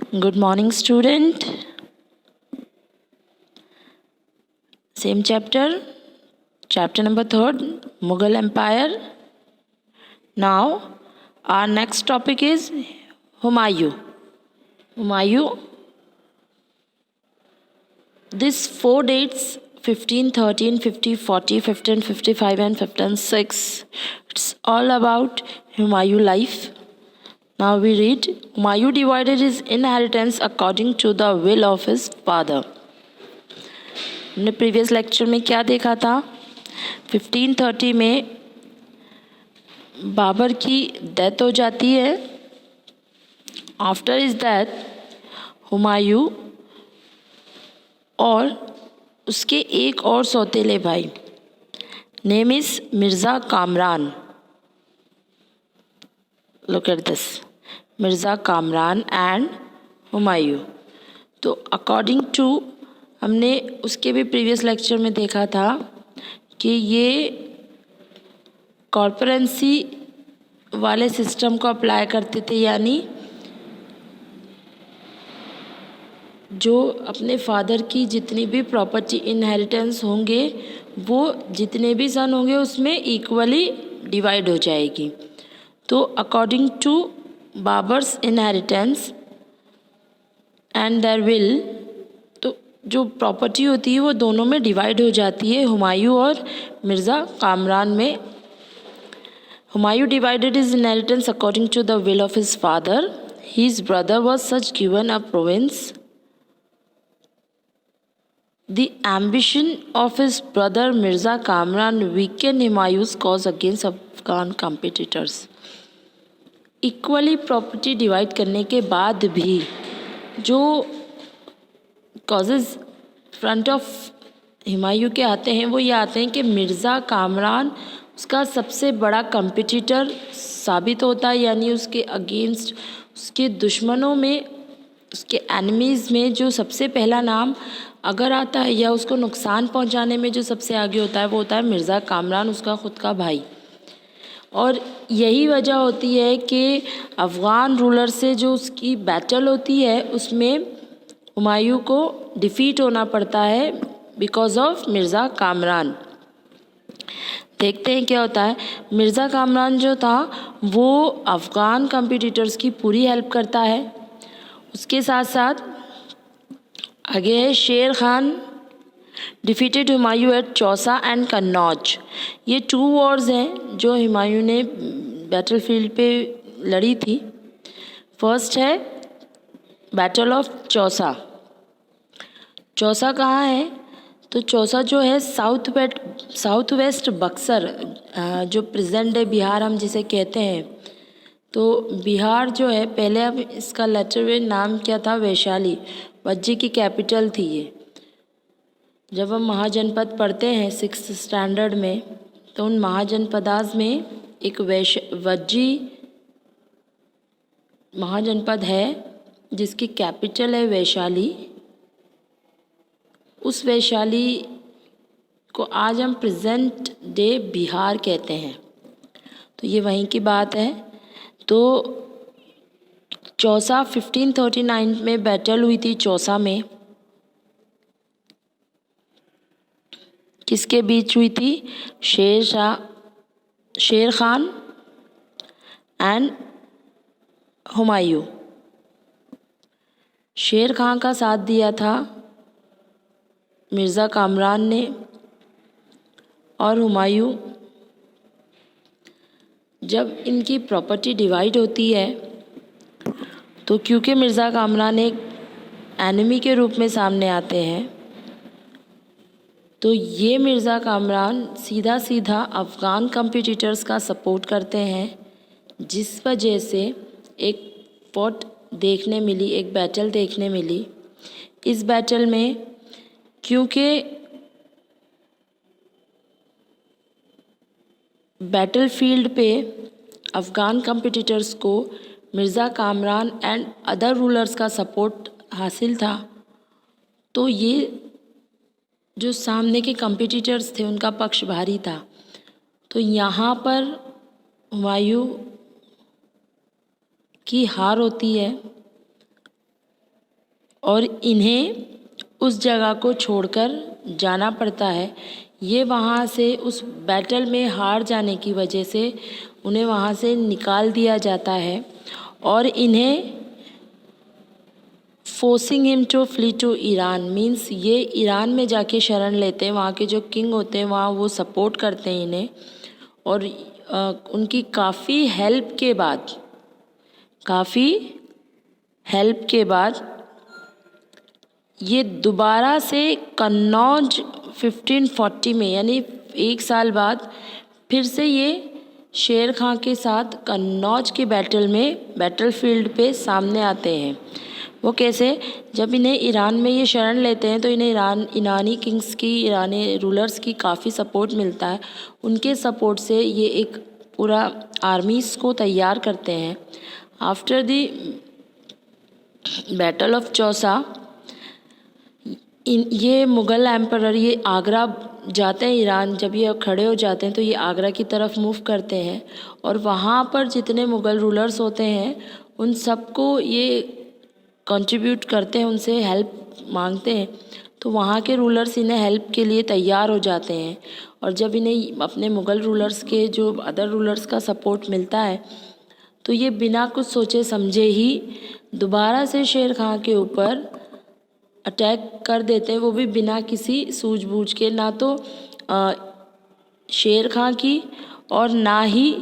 Good morning, student. Same chapter, chapter number 3, Mughal Empire. Now, our next topic is Humayun. Humayun. These 4 dates 15, 13, 50, 40, 15, 55 and 1506. It's all about Humayun life. Now we read, Humayun divided his inheritance according to the will of his father. हमने previous lecture में क्या देखा था? 1530 में बाबर की death हो जाती है. आफ्टर इज डेथ हुमायूं और उसके एक और सौतेले भाई name is Mirza Kamran. Look at this, Mirza Kamran and Humayun. तो अकॉर्डिंग टू, हमने उसके भी प्रीवियस लेक्चर में देखा था कि ये कॉर्पोरेंसी वाले सिस्टम को अप्लाई करते थे, यानी जो अपने फादर की जितनी भी प्रॉपर्टी इनहेरिटेंस होंगे वो जितने भी सन होंगे उसमें इक्वली डिवाइड हो जाएगी. तो according to Babur's inheritance and their will, तो जो प्रॉपर्टी होती है वो दोनों में डिवाइड हो जाती है, हुमायूं और मिर्ज़ा कामरान में. Humayun divided his inheritance according to the will of his father. His brother was such given a province. The ambition of his brother Mirza Kamran weakened Humayun's cause against Afghan competitors. Equally property divide करने के बाद भी जो causes front of Humayun के आते हैं वो ये आते हैं कि मिर्ज़ा कामरान उसका सबसे बड़ा कंपटीटर साबित होता है, यानी उसके अगेंस्ट, उसके दुश्मनों में, उसके एनिमीज़ में जो सबसे पहला नाम अगर आता है या उसको नुकसान पहुंचाने में जो सबसे आगे होता है वो होता है मिर्ज़ा कामरान, उसका ख़ुद का भाई. और यही वजह होती है कि अफ़गान रूलर से जो उसकी बैटल होती है उसमें हुमायूं को डिफ़ीट होना पड़ता है बिकॉज ऑफ मिर्ज़ा कामरान. देखते हैं क्या होता है. मिर्ज़ा कामरान जो था वो अफ़गान कम्पिटिटर्स की पूरी हेल्प करता है. उसके साथ साथ आगे है Sher Khan defeated Humayun at Chausa and Kannauj. ये 2 वॉर्स हैं जो हुमायूं ने बैटल फील्ड पे लड़ी थी. फर्स्ट है बैटल ऑफ चौसा. चौसा कहाँ है? तो चौसा जो है साउथ वेस्ट बक्सर, जो प्रेजेंट डे बिहार हम जिसे कहते हैं. तो बिहार जो है, पहले अब इसका लेटर नाम क्या था? वैशाली. वज्जी की कैपिटल थी ये. जब हम महाजनपद पढ़ते हैं 6th स्टैंडर्ड में तो उन महाजनपदास में एक वज्जी महाजनपद है जिसकी कैपिटल है वैशाली. उस वैशाली को आज हम प्रेजेंट डे बिहार कहते हैं. तो ये वहीं की बात है. तो चौसा 1539 में बैटल हुई थी चौसा में. किसके बीच हुई थी? शेर खान एंड हुमायूं. शेर खान का साथ दिया था मिर्ज़ा कामरान ने और हुमायूं. जब इनकी प्रॉपर्टी डिवाइड होती है तो क्योंकि मिर्ज़ा कामरान एक एनिमी के रूप में सामने आते हैं तो ये मिर्ज़ा कामरान सीधा सीधा अफ़गान कम्पिटिटर्स का सपोर्ट करते हैं, जिस वजह से एक फॉट देखने मिली, एक बैटल देखने मिली. इस बैटल में क्योंकि बैटल फील्ड पे अफ़गान कम्पिटिटर्स को Mirza Kamran and other rulers का सपोर्ट हासिल था, तो ये जो सामने के कम्पिटिटर्स थे उनका पक्ष भारी था. तो यहाँ पर हुमायूं की हार होती है और इन्हें उस जगह को छोड़कर जाना पड़ता है। ये वहाँ से उस बैटल में हार जाने की वजह से उन्हें वहाँ से निकाल दिया जाता है और इन्हें forcing him to flee to Iran means ये ईरान में जाके शरण लेते हैं। वहाँ के जो किंग होते हैं वहाँ वो सपोर्ट करते हैं इन्हें और उनकी काफ़ी हेल्प के बाद ये दोबारा से कन्नौज 1540 में यानी 1 साल बाद फिर से ये शेर खां के साथ कन्नौज के बैटल फील्ड पे सामने आते हैं। वो कैसे? जब इन्हें ईरान में ये शरण लेते हैं तो इन्हें ईरानी किंग्स की, ईरानी रूलर्स की काफ़ी सपोर्ट मिलता है। उनके सपोर्ट से ये एक पूरा आर्मीज़ को तैयार करते हैं। After the battle of Chausa ये मुग़ल एम्परर ये आगरा जाते हैं। ईरान जब ये खड़े हो जाते हैं तो ये आगरा की तरफ मूव करते हैं और वहाँ पर जितने मुग़ल रूलर्स होते हैं उन सबको ये कंट्रीब्यूट करते हैं, उनसे हेल्प मांगते हैं। तो वहाँ के रूलर्स इन्हें हेल्प के लिए तैयार हो जाते हैं और जब इन्हें अपने मुग़ल रूलर्स के जो अदर रूलर्स का सपोर्ट मिलता है तो ये बिना कुछ सोचे समझे ही दोबारा से शेर खां के ऊपर अटैक कर देते हैं, वो भी बिना किसी सूझबूझ के। ना तो शेर खां की और ना ही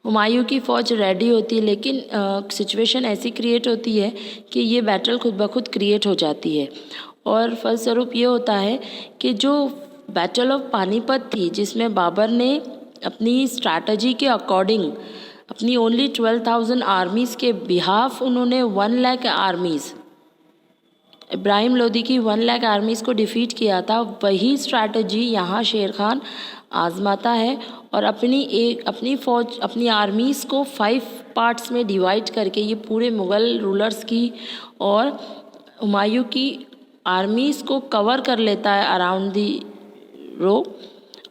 हुमायूं की फ़ौज रेडी होती है, लेकिन सिचुएशन ऐसी क्रिएट होती है कि ये बैटल खुद ब खुद क्रिएट हो जाती है और फलस्वरूप ये होता है कि जो बैटल ऑफ पानीपत थी जिसमें बाबर ने अपनी स्ट्रैटेजी के अकॉर्डिंग अपनी ओनली 12,000 आर्मीज़ के बिहाफ उन्होंने 1 लाख आर्मीज़, इब्राहिम लोदी की 1 लाख आर्मीज़ को डिफ़ीट किया था, वही स्ट्रैटेजी यहाँ शेर खान आजमाता है और अपनी फ़ौज, अपनी आर्मीज़ को 5 पार्ट्स में डिवाइड करके ये पूरे मुग़ल रूलर्स की और हुमायूं की आर्मीज़ को कवर कर लेता है अराउंड दी रो।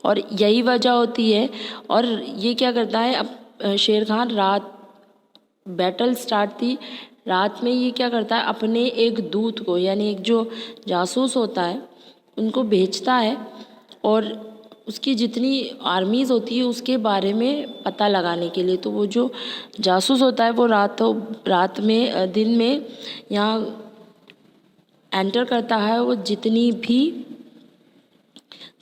और यही वजह होती है। और ये क्या करता है, अब शेर खान रात बैटल स्टार्ट थी, रात में ये क्या करता है अपने एक दूत को, यानी एक जो जासूस होता है उनको भेजता है और उसकी जितनी आर्मीज़ होती है उसके बारे में पता लगाने के लिए। तो वो जो जासूस होता है वो रात में दिन में यहाँ एंटर करता है, वो जितनी भी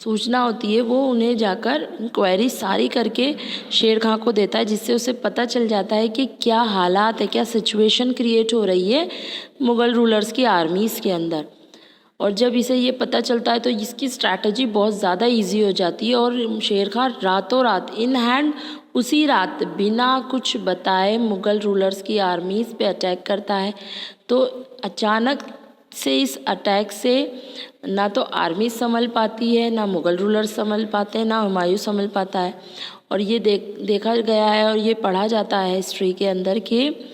सूचना होती है वो उन्हें जाकर इंक्वायरी सारी करके शेर खां को देता है, जिससे उसे पता चल जाता है कि क्या हालात है, क्या सिचुएशन क्रिएट हो रही है मुग़ल रूलर्स की आर्मीज़ के अंदर। और जब इसे ये पता चलता है तो इसकी स्ट्रैटेजी बहुत ज़्यादा इजी हो जाती है और शेर खां रातों रात इन हैंड उसी रात बिना कुछ बताए मुग़ल रूलर्स की आर्मीज़ पे अटैक करता है। तो अचानक से इस अटैक से ना तो आर्मी संभल पाती है, ना मुग़ल रूलर्स संभल पाते हैं, ना हुमायूं संभल पाता है। और ये देखा गया है और ये पढ़ा जाता है हिस्ट्री के अंदर कि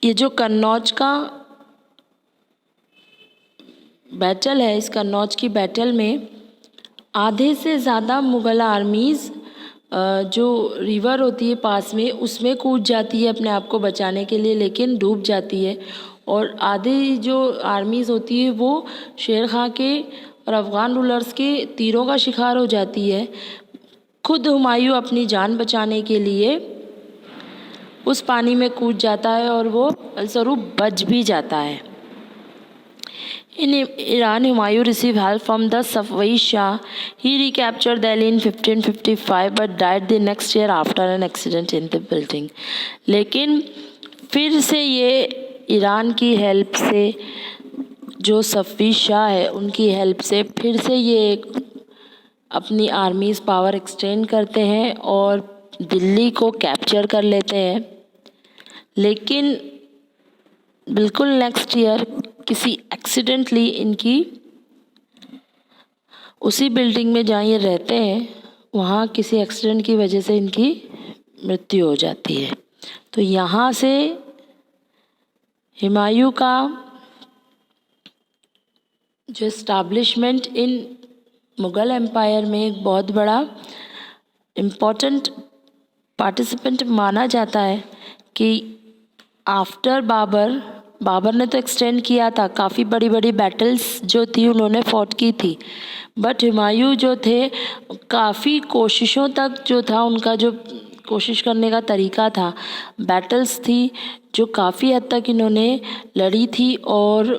ये जो कन्नौज का बैटल है, इस कन्नौज की बैटल में आधे से ज़्यादा मुग़ल आर्मीज़ जो रिवर होती है पास में उसमें कूद जाती है अपने आप को बचाने के लिए, लेकिन डूब जाती है। और आधी जो आर्मीज़ होती है वो शेर खां के और अफ़गान रूलर्स के तीरों का शिकार हो जाती है। खुद हुमायूं अपनी जान बचाने के लिए उस पानी में कूद जाता है और वो फलस्वरूप बच भी जाता है। In Iran, Humayun received help from the Safavid Shah. He recaptured Delhi in 1555 but died the next year after an accident in the building. लेकिन फिर से ये ईरान की हेल्प से, जो सफ़वी शाह है उनकी हेल्प से फिर से ये अपनी आर्मीज़ पावर एक्सटेंड करते हैं और दिल्ली को कैप्चर कर लेते हैं। लेकिन बिल्कुल नेक्स्ट ईयर किसी एक्सीडेंटली इनकी उसी बिल्डिंग में जहाँ ये रहते हैं वहाँ किसी एक्सीडेंट की वजह से इनकी मृत्यु हो जाती है। तो यहाँ से हुमायूं का जो इस्टेब्लिशमेंट इन मुग़ल एम्पायर में एक बहुत बड़ा इम्पोर्टेंट पार्टिसिपेंट माना जाता है कि आफ्टर बाबर ने तो एक्सटेंड किया था, काफ़ी बड़ी बड़ी बैटल्स जो थी उन्होंने फॉट की थी, बट हुमायूं जो थे काफ़ी कोशिशों तक जो था उनका जो कोशिश करने का तरीका था, बैटल्स थी जो काफ़ी हद तक इन्होंने लड़ी थी, और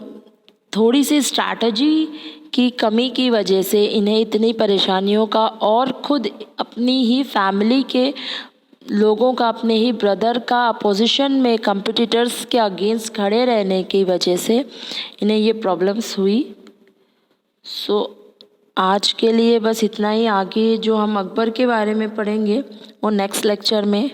थोड़ी सी स्ट्रैटेजी की कमी की वजह से इन्हें इतनी परेशानियों का और खुद अपनी ही फैमिली के लोगों का, अपने ही ब्रदर का अपोजिशन में कॉम्पिटिटर्स के अगेंस्ट खड़े रहने की वजह से इन्हें ये प्रॉब्लम्स हुई। सो आज के लिए बस इतना ही। आगे जो हम अकबर के बारे में पढ़ेंगे वो नेक्स्ट लेक्चर में।